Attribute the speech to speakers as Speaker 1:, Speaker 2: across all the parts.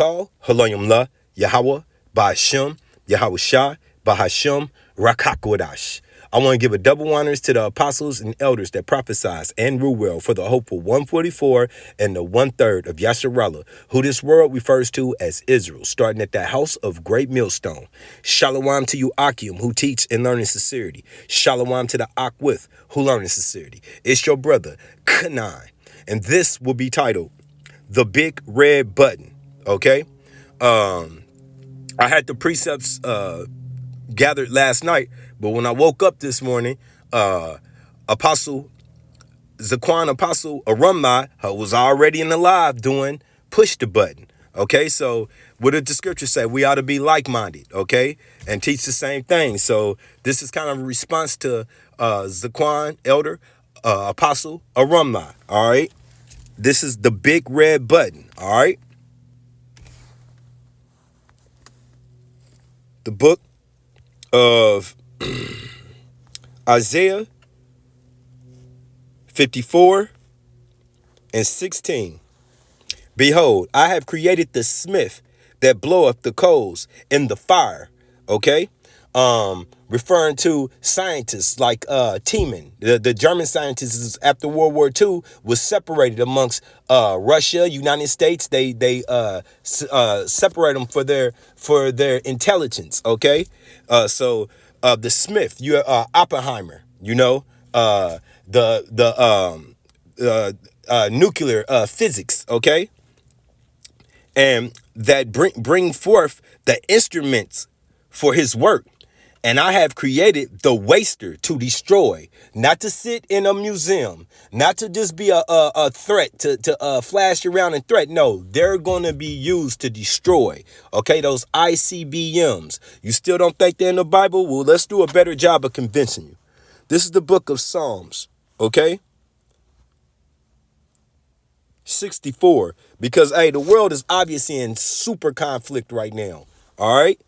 Speaker 1: Shakal, Halayim La, Yahweh, Ba'ashem, Yahweh Shah, Bahashem, Rakakwadash. I want to give a double honors to the apostles and elders that prophesied and rule well for the hopeful 144 and the 1/3 of Yasharallah, who this world refers to as Israel, starting at the house of great millstone. Shalom to you, Akim, who teach and learn in sincerity. Shalom to the Akwith, who learn in sincerity. It's your brother, Kanai, and this will be titled The Big Red Button, okay? I had the precepts gathered last night, but when I woke up this morning, Apostle Zaquan, Apostle Arumai, was already in the live doing push the button. Okay, so what did the scripture say? We ought to be like-minded, okay, and teach the same thing. So this is kind of a response to Zaquan, Elder, Apostle Arumai. All right, this is the big red button. All right, the book of Isaiah 54 and 16. Behold, I have created the smith that bloweth the coals in the fire. Okay? Referring to scientists like Tiemann. The German scientists after World War II was separated amongst Russia, United States. They separate them for their intelligence. Okay? So the Smith, you Oppenheimer, you know, the nuclear physics, okay, and that bring forth the instruments for his work. And I have created the waster to destroy, not to sit in a museum, not to just be a threat to flash around and threat. No, they're going to be used to destroy. Okay, those ICBMs. You still don't think they're in the Bible? Well, let's do a better job of convincing you. This is the book of Psalms. Okay, 64. Because hey, the world is obviously in super conflict right now. All right.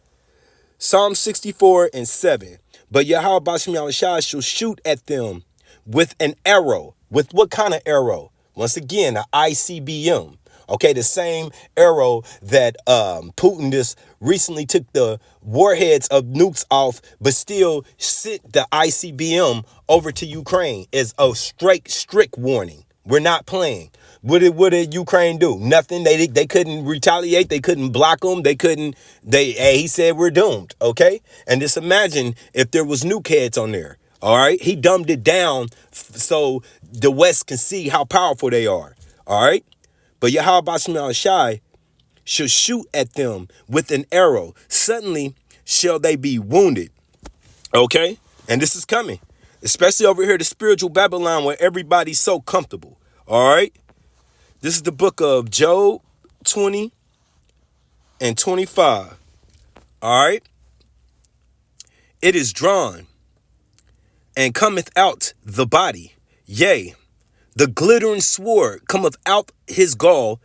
Speaker 1: Psalm 64 and 7. But Yahweh Bashim Yahushua shall shoot at them with an arrow. With what kind of arrow? Once again, an ICBM. Okay, the same arrow that Putin just recently took the warheads of nukes off, but still sent the ICBM over to Ukraine as a strict warning. We're not playing. What did Ukraine do? Nothing. They couldn't retaliate. They couldn't block them. He said we're doomed. Okay. And just imagine if there was nuke heads on there. All right. He dumbed it down so the West can see how powerful they are. All right. But Yahweh Bashim Shai shall shoot at them with an arrow. Suddenly shall they be wounded. Okay. And this is coming, especially over here, the spiritual Babylon, where everybody's so comfortable. All right. This is the book of Job 20 and 25. All right. It is drawn and cometh out the body. Yea, the glittering sword cometh out his gall.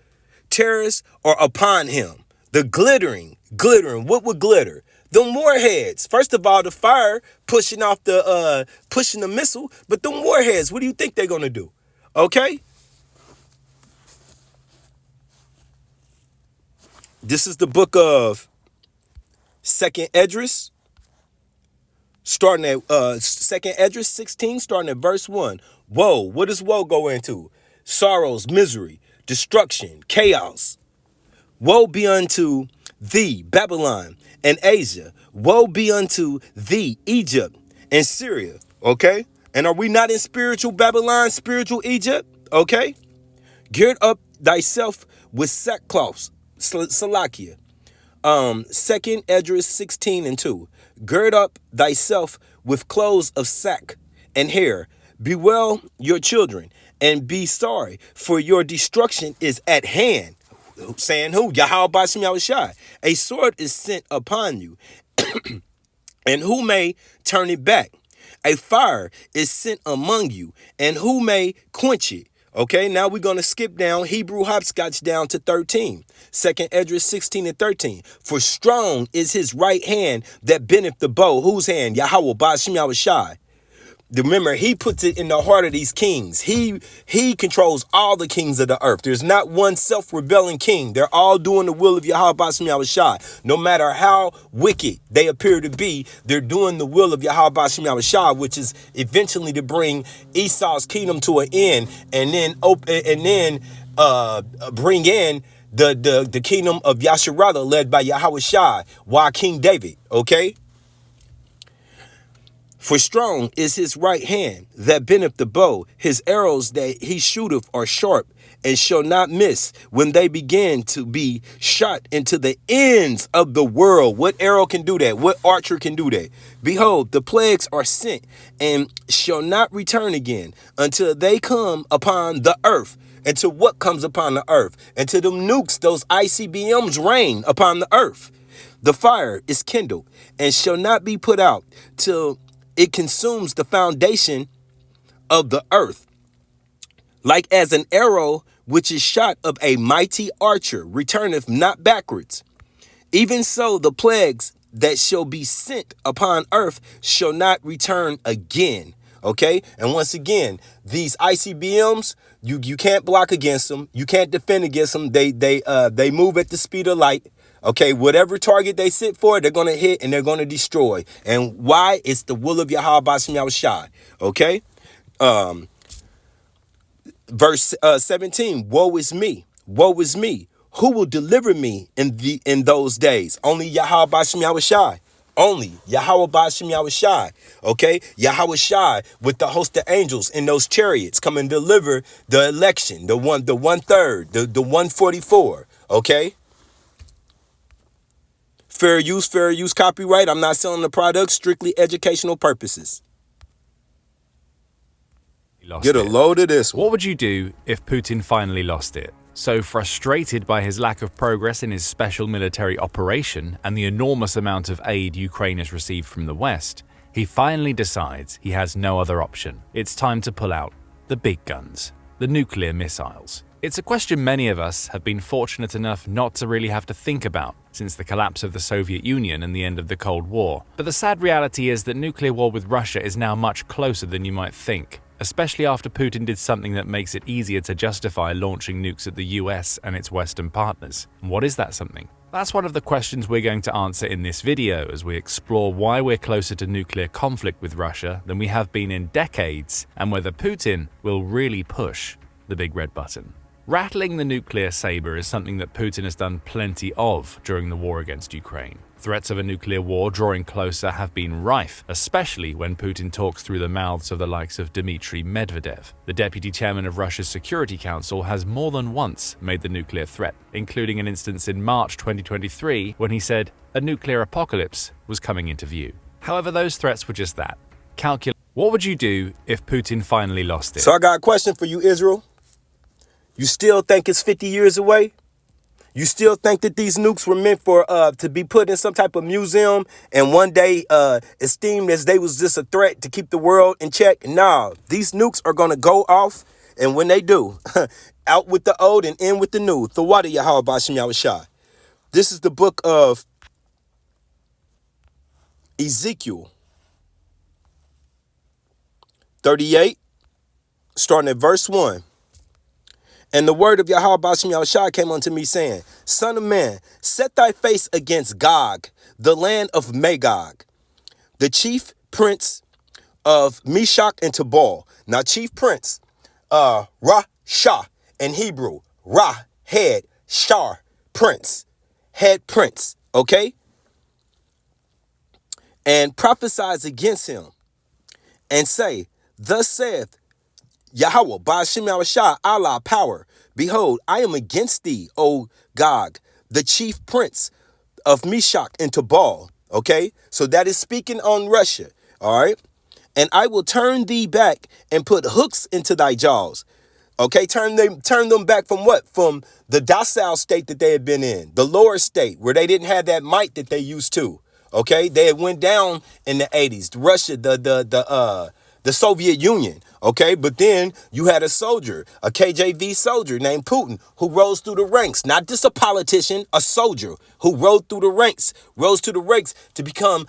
Speaker 1: Terrors are upon him. The glittering. What would glitter? Them warheads. First of all, the fire pushing the missile. But them warheads, what do you think they're going to do? Okay. This is the book of Second Esdras, starting at Second Esdras 16, starting at verse 1. Woe, what does woe go into? Sorrows, misery, destruction, chaos. Woe be unto thee, Babylon and Asia. Woe be unto thee, Egypt and Syria. Okay? And are we not in spiritual Babylon, spiritual Egypt? Okay? Gird up thyself with sackcloths. Salakia. Second Esdras 16 and 2. Gird up thyself with clothes of sack and hair. Bewail your children and be sorry, for your destruction is at hand. Saying who? Yahweh Bashim Yahushua. A sword is sent upon you, and who may turn it back? A fire is sent among you, and who may quench it? Okay, now we're going to skip down Hebrew hopscotch down to 13. Second Esdras 16 and 13. For strong is his right hand that bendeth the bow. Whose hand? Yahweh Bashim Yahushua. Remember, he puts it in the heart of these kings. He controls all the kings of the earth. There's not one self-rebelling king. They're all doing the will of Yahweh Ba'ashem Yahushua. No matter how wicked they appear to be, they're doing the will of Yahweh Ba'ashem Yahushua, which is eventually to bring Esau's kingdom to an end, and then bring in the kingdom of Yasharallah led by Yahweh Shai, while King David. Okay. For strong is his right hand that bendeth the bow. His arrows that he shooteth are sharp, and shall not miss when they begin to be shot into the ends of the world. What arrow can do that? What archer can do that? Behold, the plagues are sent, and shall not return again until they come upon the earth. Until what comes upon the earth? Until them nukes, those ICBMs rain upon the earth. The fire is kindled, and shall not be put out till it consumes the foundation of the earth, like as an arrow which is shot of a mighty archer returneth not backwards. Even so, the plagues that shall be sent upon earth shall not return again. Okay, and once again, these ICBMs, you can't block against them, you can't defend against them. They move at the speed of light. Okay, whatever target they sit for, they're going to hit and they're going to destroy. And why? It's the will of Yahweh Ba'ashem Yahushua. Okay? Verse 17, woe is me. Woe is me. Who will deliver me in those days? Only Yahweh Ba'ashem Yahushua. Only Yahweh Ba'ashem Yahushua. Okay? Yahweh Shai with the host of angels in those chariots come and deliver the election. The 1/3, the 144. Okay? Fair use, copyright. I'm not selling the product, strictly educational purposes. Get a load of this one.
Speaker 2: What would you do if Putin finally lost it? So frustrated by his lack of progress in his special military operation and the enormous amount of aid Ukraine has received from the West, he finally decides he has no other option. It's time to pull out the big guns, the nuclear missiles. It's a question many of us have been fortunate enough not to really have to think about since the collapse of the Soviet Union and the end of the Cold War. But the sad reality is that nuclear war with Russia is now much closer than you might think, especially after Putin did something that makes it easier to justify launching nukes at the US and its Western partners. And what is that something? That's one of the questions we're going to answer in this video as we explore why we're closer to nuclear conflict with Russia than we have been in decades, and whether Putin will really push the big red button. Rattling the nuclear saber is something that Putin has done plenty of during the war against Ukraine. Threats of a nuclear war drawing closer have been rife, especially when Putin talks through the mouths of the likes of Dmitry Medvedev. The deputy chairman of Russia's Security Council has more than once made the nuclear threat, including an instance in March 2023 when he said a nuclear apocalypse was coming into view. However, those threats were just that. What would you do if Putin finally lost it?
Speaker 1: So I got a question for you, Israel. You still think it's 50 years away? You still think that these nukes were meant for to be put in some type of museum and one day esteemed as they was just a threat to keep the world in check? Nah, these nukes are going to go off, and when they do, out with the old and in with the new. Thawada Yahweh Ba'ashem Yahushua. This is the book of Ezekiel 38, starting at verse 1. And the word of Yahweh Ba'ashem Yahushua came unto me, saying, Son of man, set thy face against Gog, the land of Magog, the chief prince of Meshach and Tubal. Now, chief prince, Ra-Shah in Hebrew, Ra, head, Shar, prince, head prince, okay? And prophesies against him, and say, Thus saith Yahweh, Ba'ashem Yahushua, Allah, power. Behold, I am against thee, O Gog, the chief prince of Meshach and Tubal. Okay, so that is speaking on Russia. All right, and I will turn thee back and put hooks into thy jaws. Okay, turn them back from what? From the docile state that they had been in, the lower state where they didn't have that might that they used to. Okay, they had went down in the 80s. Russia, the Soviet Union, okay? But then you had a soldier, a KGB soldier named Putin, who rose through the ranks, not just a politician, a soldier who rose to the ranks to become